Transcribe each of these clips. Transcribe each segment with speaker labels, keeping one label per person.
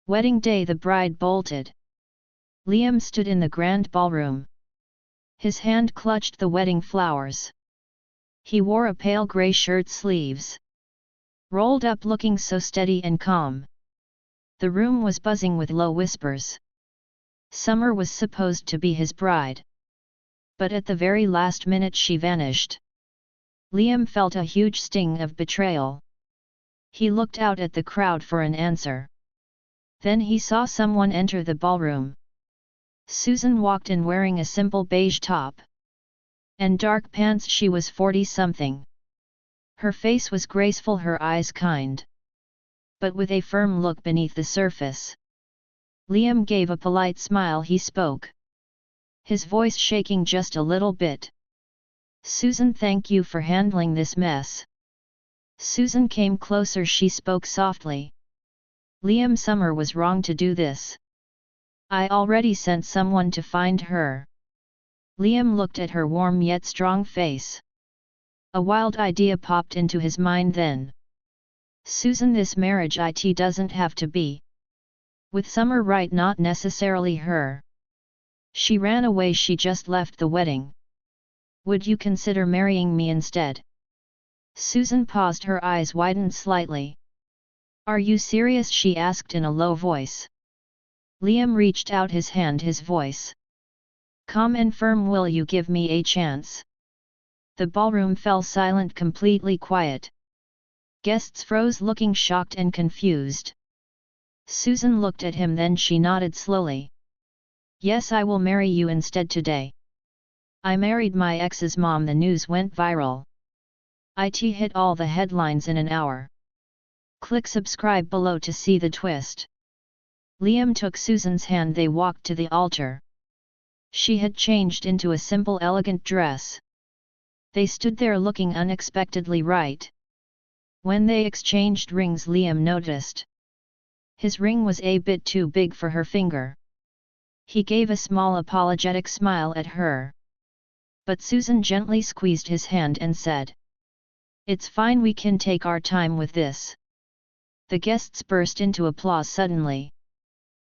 Speaker 1: Wedding day. The bride bolted. Liam stood in the grand ballroom. His hand clutched the wedding flowers. He wore a pale grey shirt, sleeves rolled up, looking so steady and calm. The room was buzzing with low whispers. Summer was supposed to be his bride. But at the very last minute she vanished. Liam felt a huge sting of betrayal. He looked out at the crowd for an answer. Then he saw someone enter the ballroom. Susan walked in wearing a simple beige top and dark pants. She was 40-something. Her face was graceful, her eyes kind, but with a firm look beneath the surface. Liam gave a polite smile. He spoke, his voice shaking just a little bit. "Susan, thank you for handling this mess." Susan came closer. She spoke softly. "Liam, Summer was wrong to do this. I already sent someone to find her." Liam looked at her warm yet strong face. A wild idea popped into his mind then. "Susan, this marriage it doesn't have to be with Summer, right? Not necessarily her. She ran away, she just left the wedding. Would you consider marrying me instead?" Susan paused, her eyes widened slightly. "Are you serious?" she asked in a low voice. Liam reached out his hand, his voice calm and firm. "Will you give me a chance?" The ballroom fell silent, completely quiet. Guests froze, looking shocked and confused. Susan looked at him, then she nodded slowly. "Yes, I will marry you instead today. I married my ex's mom." The news went viral. It hit all the headlines in an hour. Click subscribe below to see the twist. Liam took Susan's hand. They walked to the altar. She had changed into a simple, elegant dress. They stood there looking unexpectedly right. When they exchanged rings, Liam noticed his ring was a bit too big for her finger. He gave a small apologetic smile at her. But Susan gently squeezed his hand and said, "It's fine, we can take our time with this." The guests burst into applause suddenly.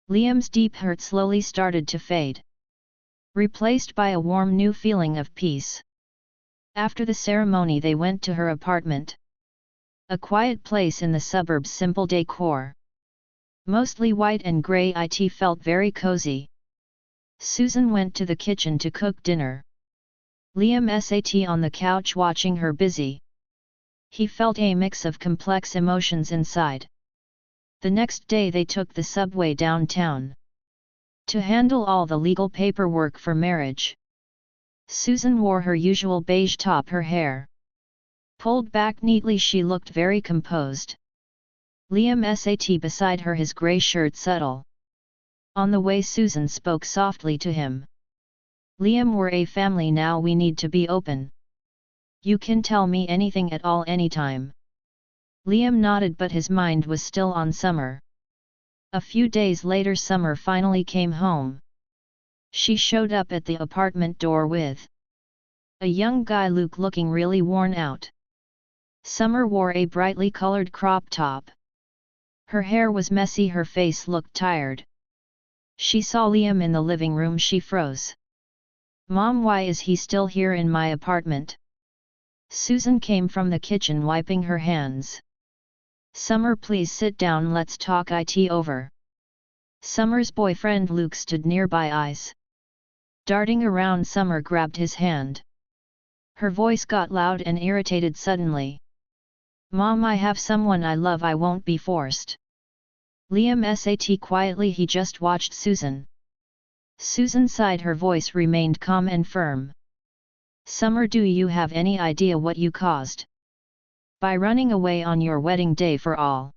Speaker 1: Liam's deep hurt slowly started to fade, replaced by a warm new feeling of peace. After the ceremony they went to her apartment. A quiet place in the suburbs, simple decor. Mostly white and grey. It felt very cozy. Susan went to the kitchen to cook dinner. Liam sat on the couch watching her busy. He felt a mix of complex emotions inside. The next day they took the subway downtown to handle all the legal paperwork for marriage. Susan wore her usual beige top, her hair pulled back neatly. She looked very composed. Liam sat beside her, his grey shirt subtle. On the way, Susan spoke softly to him. "Liam, we're a family now, we need to be open. You can tell me anything at all, anytime." Liam nodded, but his mind was still on Summer. A few days later, Summer finally came home. She showed up at the apartment door with a young guy, Luke, looking really worn out. Summer wore a brightly colored crop top. Her hair was messy, her face looked tired. She saw Liam in the living room. She froze. "Mom, why is he still here in my apartment?" Susan came from the kitchen wiping her hands. "Summer, please sit down, let's talk it over." Summer's boyfriend Luke stood nearby, eyes darting around. Summer grabbed his hand. Her voice got loud and irritated suddenly. "Mom, I have someone I love, I won't be forced." Liam sat quietly, he just watched Susan. Susan sighed, her voice remained calm and firm. "Summer, do you have any idea what you caused by running away on your wedding day? For all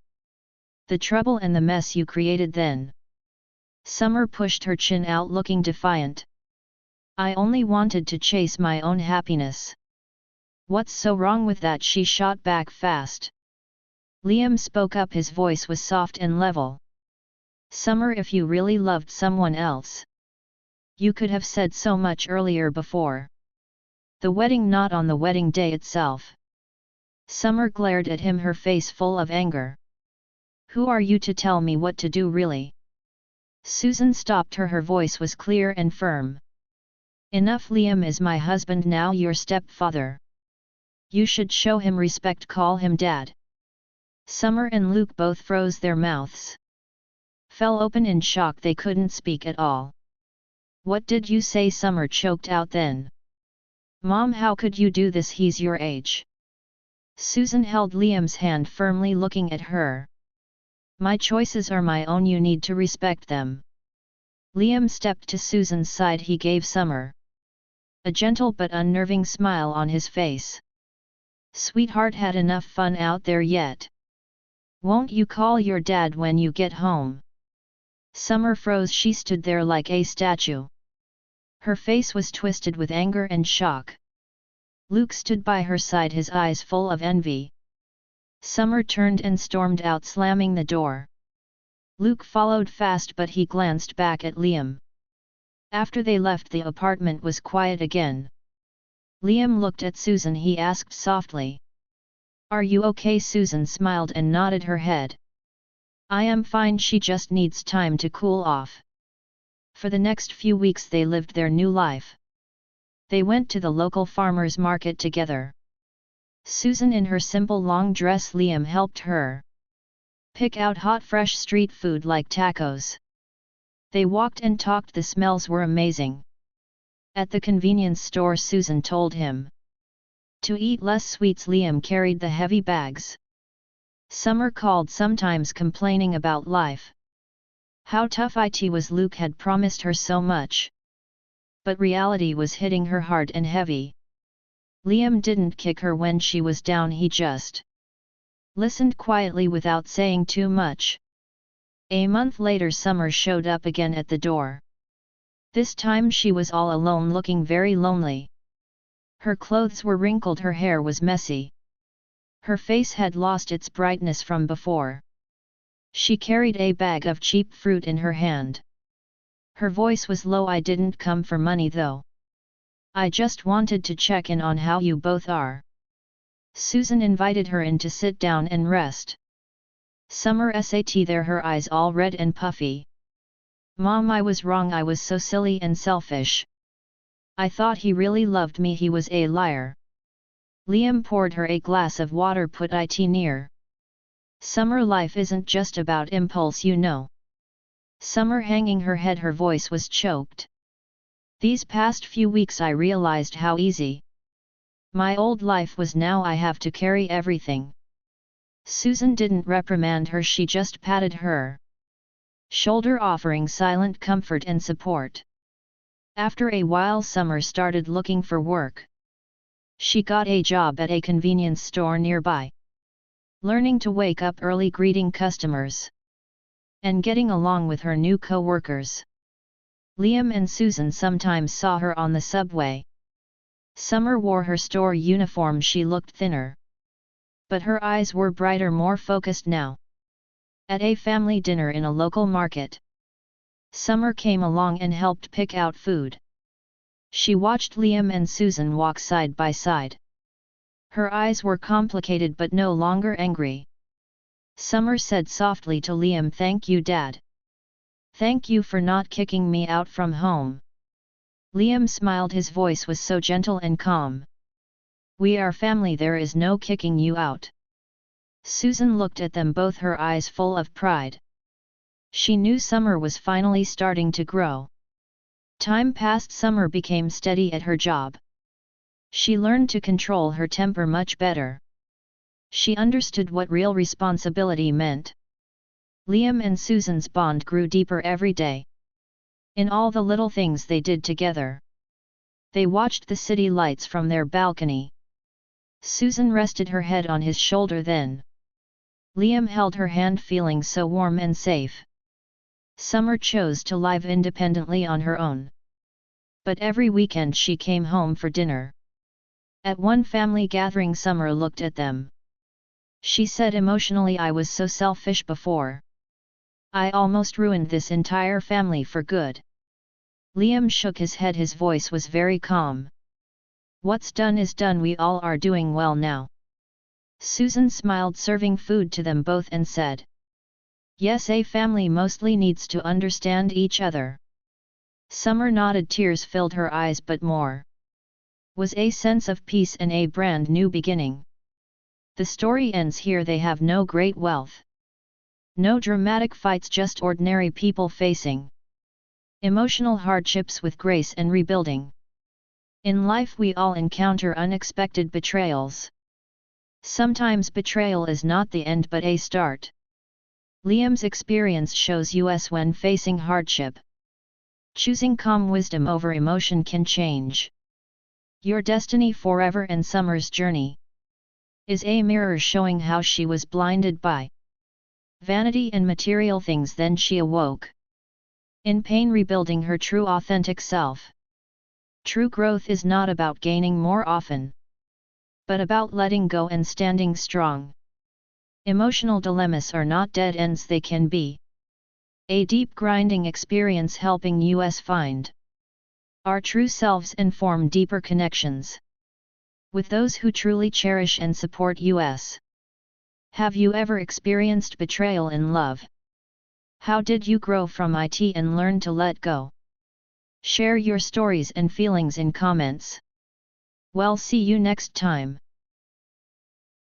Speaker 1: the trouble and the mess you created then." Summer pushed her chin out, looking defiant. "I only wanted to chase my own happiness." "What's so wrong with that?" she shot back fast. Liam spoke up, his voice was soft and level. "Summer, if you really loved someone else, you could have said so much earlier, before the wedding, not on the wedding day itself." Summer glared at him, her face full of anger. Who are you to tell me what to do really? Susan stopped her. Her voice was clear and firm. Enough. Liam is my husband now, your stepfather. You should show him respect, call him dad. Summer and Luke both froze, their mouths fell open in shock, they couldn't speak at all. What did you say? Summer choked out then. Mom, how could you do this? He's your age. Susan held Liam's hand firmly, looking at her. My choices are my own, you need to respect them. Liam stepped to Susan's side. He gave Summer a gentle but unnerving smile on his face. Sweetheart, had enough fun out there yet? Won't you call your dad when you get home? Summer froze. She stood there like a statue. Her face was twisted with anger and shock. Luke stood by her side, his eyes full of envy. Summer turned and stormed out, slamming the door. Luke followed fast, but he glanced back at Liam. After they left, the apartment was quiet again. Liam looked at Susan. He asked softly, "Are you okay?" Susan smiled and nodded her head. "I am fine, she just needs time to cool off." For the next few weeks they lived their new life. They went to the local farmers market together. Susan in her simple long dress, Liam helped her pick out hot fresh street food like tacos. They walked and talked, the smells were amazing. At the convenience store, Susan told him to eat less sweets. Liam carried the heavy bags. Summer called, sometimes complaining about life. How tough it was. Luke had promised her so much. But reality was hitting her hard and heavy. Liam didn't kick her when she was down, he just listened quietly without saying too much. A month later, Summer showed up again at the door. This time she was all alone, looking very lonely. Her clothes were wrinkled, her hair was messy. Her face had lost its brightness from before. She carried a bag of cheap fruit in her hand. Her voice was low. "I didn't come for money though. I just wanted to check in on how you both are." Susan invited her in to sit down and rest. Summer sat there, her eyes all red and puffy. "Mom, I was wrong. I was so silly and selfish. I thought he really loved me. He was a liar." Liam poured her a glass of water. "Put it near. Summer, life isn't just about impulse, you know." Summer hanging her head, her voice was choked. "These past few weeks I realized how easy my old life was. Now I have to carry everything." Susan didn't reprimand her, she just patted her shoulder, offering silent comfort and support. After a while, Summer started looking for work. She got a job at a convenience store nearby. Learning to wake up early, greeting customers, and getting along with her new co-workers. Liam and Susan sometimes saw her on the subway. Summer wore her store uniform. She looked thinner, but her eyes were brighter, more focused now. At a family dinner in a local market, Summer came along and helped pick out food. She watched Liam and Susan walk side by side. Her eyes were complicated but no longer angry. Summer said softly to Liam, "Thank you, Dad. Thank you for not kicking me out from home." Liam smiled, his voice was so gentle and calm. "We are family, there is no kicking you out." Susan looked at them both, her eyes full of pride. She knew Summer was finally starting to grow. Time passed. Summer became steady at her job. She learned to control her temper much better. She understood what real responsibility meant. Liam and Susan's bond grew deeper every day. In all the little things they did together. They watched the city lights from their balcony. Susan rested her head on his shoulder then. Liam held her hand, feeling so warm and safe. Summer chose to live independently on her own. But every weekend she came home for dinner. At one family gathering, Summer looked at them. She said emotionally, "I was so selfish before. I almost ruined this entire family for good." Liam shook his head, his voice was very calm. "What's done is done, we all are doing well now." Susan smiled, serving food to them both, and said, Yes, a family mostly needs to understand each other. Summer nodded. Tears filled her eyes, but more was a sense of peace and a brand new beginning. The story ends here. They have no great wealth. No dramatic fights, just ordinary people facing emotional hardships with grace and rebuilding. In life we all encounter unexpected betrayals. Sometimes betrayal is not the end but a start. Liam's experience shows us when facing hardship, choosing calm wisdom over emotion can change your destiny forever. And Summer's journey is a mirror showing how she was blinded by vanity and material things, then she awoke in pain, rebuilding her true authentic self. True growth is not about gaining more often, but about letting go and standing strong. Emotional dilemmas are not dead ends, they can be a deep grinding experience, helping us find our true selves and form deeper connections with those who truly cherish and support us. Have you ever experienced betrayal in love? How did you grow from it and learn to let go? Share your stories and feelings in comments. Well, see you next time.